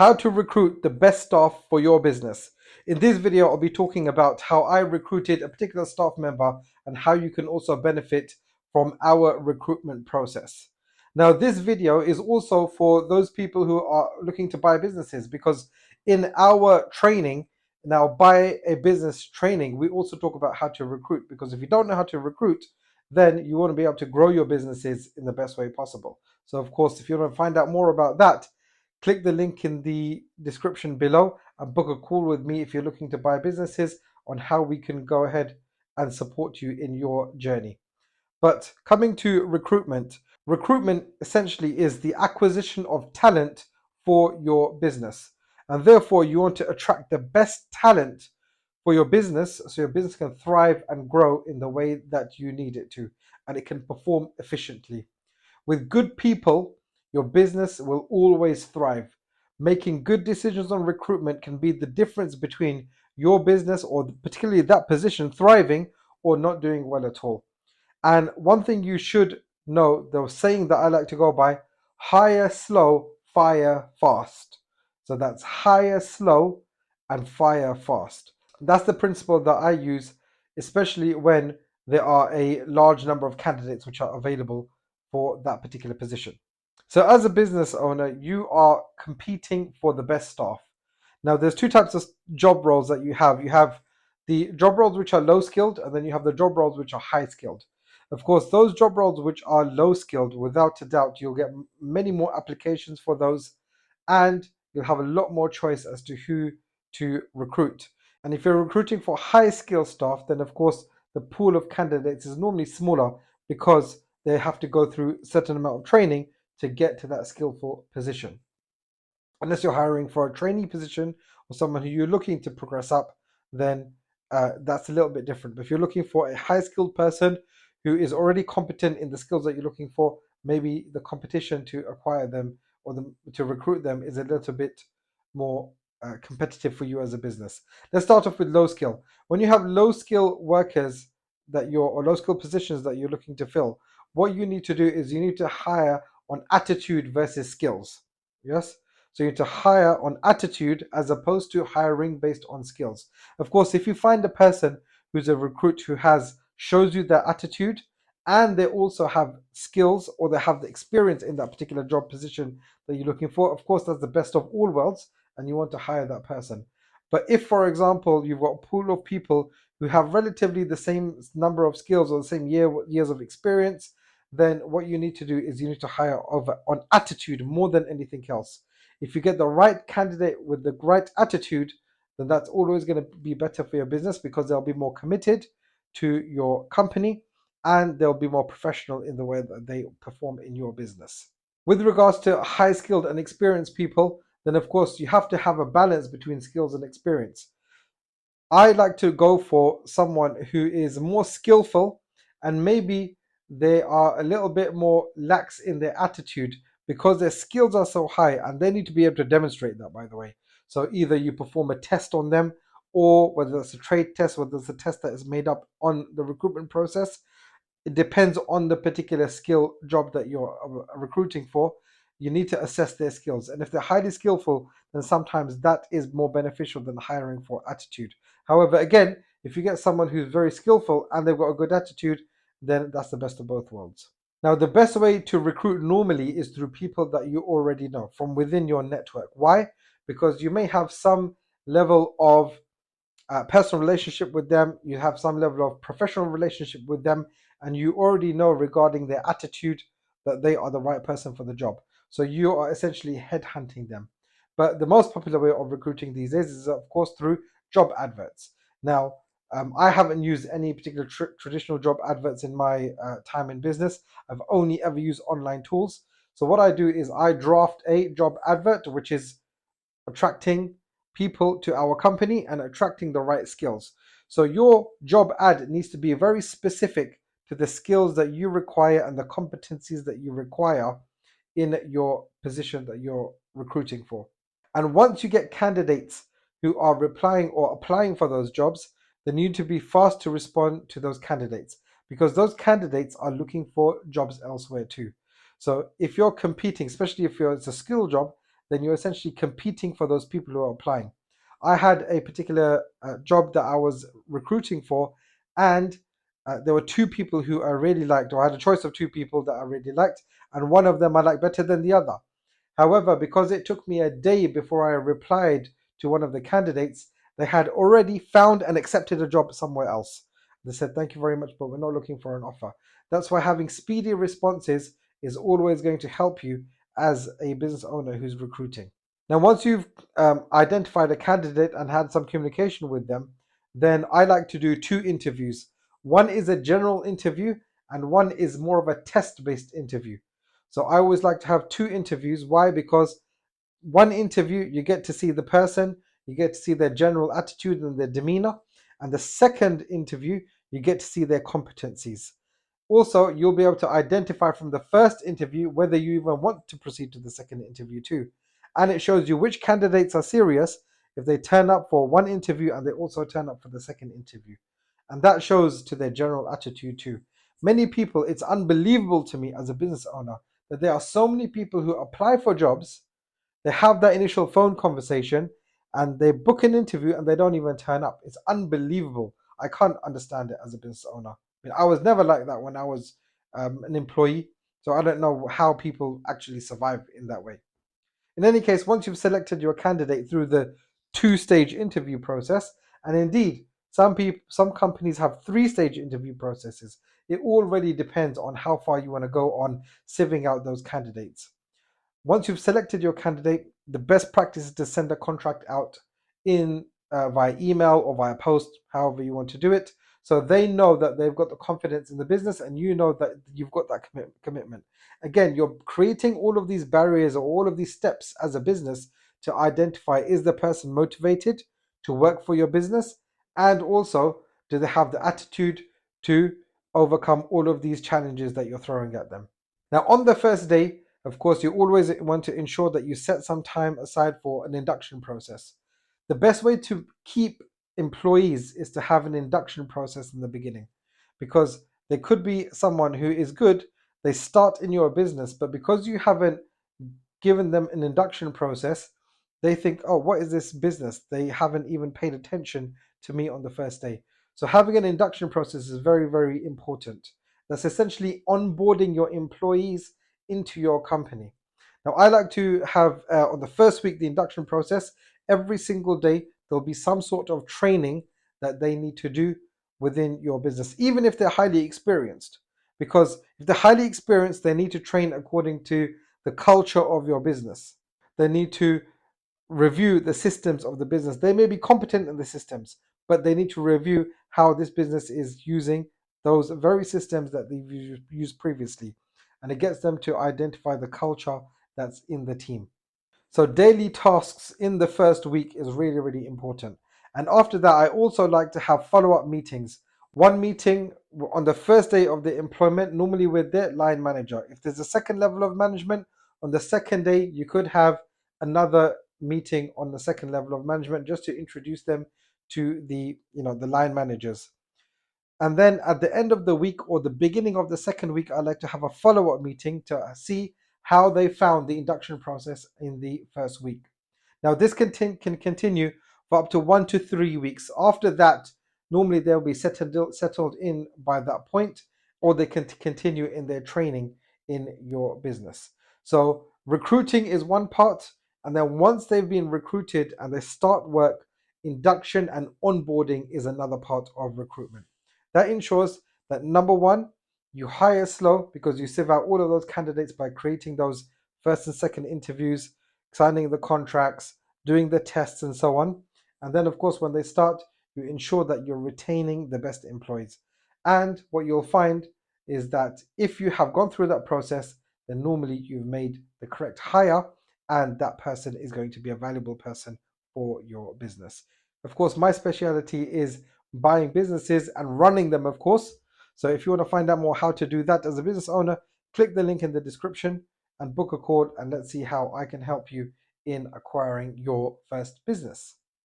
How to recruit the best staff for your business. In this video, I'll be talking about how I recruited a particular staff member and how you can also benefit from our recruitment process. Now, this video is also for those people who are looking to buy businesses, because in our training, now buy a business training, we also talk about how to recruit, because if you don't know how to recruit, then you want to be able to grow your businesses in the best way possible. So of course, if you want to find out more about that, click the link in the description below and book a call with me if you're looking to buy businesses, on how we can go ahead and support you in your journey. But coming to recruitment, recruitment essentially is the acquisition of talent for your business. And therefore, you want to attract the best talent for your business so your business can thrive and grow in the way that you need it to, and it can perform efficiently. With good people, your business will always thrive. Making good decisions on recruitment can be the difference between your business, or particularly that position, thriving or not doing well at all. And one thing you should know, the saying that I like to go by: hire slow, fire fast. So that's hire slow and fire fast. That's the principle that I use, especially when there are a large number of candidates which are available for that particular position. So as a business owner, you are competing for the best staff. Now, there's two types of job roles that you have. You have the job roles which are low skilled, and then you have the job roles which are high skilled. Of course, those job roles which are low skilled, without a doubt, you'll get many more applications for those, and you'll have a lot more choice as to who to recruit. And if you're recruiting for high skill staff, then of course the pool of candidates is normally smaller, because they have to go through a certain amount of training to get to that skillful position. Unless you're hiring for a trainee position or someone who you're looking to progress up, then that's a little bit different. But if you're looking for a high skilled person who is already competent in the skills that you're looking for, maybe the competition to acquire them or to recruit them is a little bit more competitive for you as a business. Let's start off with low skill. When you have low skill workers or low skill positions that you're looking to fill, what you need to do is you need to hire on attitude versus skills. Yes. So you need to hire on attitude as opposed to hiring based on skills. Of course, if you find a person who's a recruit who shows you their attitude, and they also have skills, or they have the experience in that particular job position that you're looking for, of course that's the best of all worlds, and you want to hire that person. But if, for example, you've got a pool of people who have relatively the same number of skills or the same years of experience, then what you need to do is you need to hire on attitude more than anything else. If you get the right candidate with the right attitude, then that's always going to be better for your business, because they'll be more committed to your company, and they'll be more professional in the way that they perform in your business. With regards to high skilled and experienced people, then of course you have to have a balance between skills and experience. I like to go for someone who is more skillful, and maybe they are a little bit more lax in their attitude, because their skills are so high and they need to be able to demonstrate that, by the way. So either you perform a test on them, or whether it's a trade test, whether it's a test that is made up on the recruitment process, it depends on the particular skill job that you're recruiting for. You need to assess their skills, and if they're highly skillful, then sometimes that is more beneficial than hiring for attitude. However, again, if you get someone who's very skillful and they've got a good attitude, then that's the best of both worlds. Now, the best way to recruit normally is through people that you already know from within your network. Why? Because you may have some level of personal relationship with them, you have some level of professional relationship with them, and you already know regarding their attitude that they are the right person for the job. So you are essentially headhunting them. But the most popular way of recruiting these days is, of course, through job adverts. Now, I haven't used any particular traditional job adverts in my time in business. I've only ever used online tools. So what I do is I draft a job advert which is attracting people to our company and attracting the right skills. So your job ad needs to be very specific to the skills that you require and the competencies that you require in your position that you're recruiting for. And once you get candidates who are replying or applying for those jobs, they need to be fast to respond to those candidates, because those candidates are looking for jobs elsewhere too. So if you're competing, especially if it's a skill job, then you're essentially competing for those people who are applying. I had a particular job that I was recruiting for, and there were two people who I really liked, or I had a choice of two people that I really liked, and one of them I liked better than the other. However, because it took me a day before I replied to one of the candidates, they had already found and accepted a job somewhere else. They said, "Thank you very much, but we're not looking for an offer." That's why having speedy responses is always going to help you as a business owner who's recruiting. Now, once you've identified a candidate and had some communication with them, then I like to do two interviews. One is a general interview, and one is more of a test based interview. So I always like to have two interviews. Why? Because one interview, you get to see the person, you get to see their general attitude and their demeanor. And the second interview, you get to see their competencies. Also, you'll be able to identify from the first interview whether you even want to proceed to the second interview too. And it shows you which candidates are serious if they turn up for one interview and they also turn up for the second interview. And that shows to their general attitude too. Many people, it's unbelievable to me as a business owner that there are so many people who apply for jobs, they have that initial phone conversation, and they book an interview and they don't even turn up. It's unbelievable. I can't understand it as a business owner. I was never like that when I was an employee, so I don't know how people actually survive in that way. In any case, once you've selected your candidate through the two-stage interview process, and indeed some companies have three-stage interview processes, it all really depends on how far you want to go on sieving out those candidates. Once you've selected your candidate, the best practice is to send a contract out in via email or via post, however you want to do it, so they know that they've got the confidence in the business and you know that you've got that commitment. Again, you're creating all of these barriers or all of these steps as a business to identify, is the person motivated to work for your business, and also do they have the attitude to overcome all of these challenges that you're throwing at them. Now, on the first day, of course, you always want to ensure that you set some time aside for an induction process. The best way to keep employees is to have an induction process in the beginning, because there could be someone who is good, they start in your business, but because you haven't given them an induction process, they think, "Oh, what is this business?" They haven't even paid attention to me on the first day. So having an induction process is very, very important. That's essentially onboarding your employees into your company. Now, I like to have on the first week the induction process. Every single day, there'll be some sort of training that they need to do within your business, even if they're highly experienced. Because if they're highly experienced, they need to train according to the culture of your business. They need to review the systems of the business. They may be competent in the systems, but they need to review how this business is using those very systems that they've used previously. And it gets them to identify the culture that's in the team. So daily tasks in the first week is really, really important. And after that, I also like to have follow-up meetings. One meeting on the first day of the employment, normally with their line manager. If there's a second level of management, on the second day, you could have another meeting on the second level of management just to introduce them to the line managers. And then at the end of the week or the beginning of the second week, I like to have a follow-up meeting to see how they found the induction process in the first week. Now, this can continue for up to 1 to 3 weeks. After that, normally they'll be settled in by that point, or they can continue in their training in your business. So recruiting is one part, and then once they've been recruited and they start work, induction and onboarding is another part of recruitment. That ensures that number one, you hire slow because you sieve out all of those candidates by creating those first and second interviews, signing the contracts, doing the tests, and so on. And then, of course, when they start, you ensure that you're retaining the best employees. And what you'll find is that if you have gone through that process, then normally you've made the correct hire, and that person is going to be a valuable person for your business. Of course, my specialty is buying businesses and running them, of course. So if you want to find out more how to do that as a business owner, click the link in the description and book a call, and let's see how I can help you in acquiring your first business.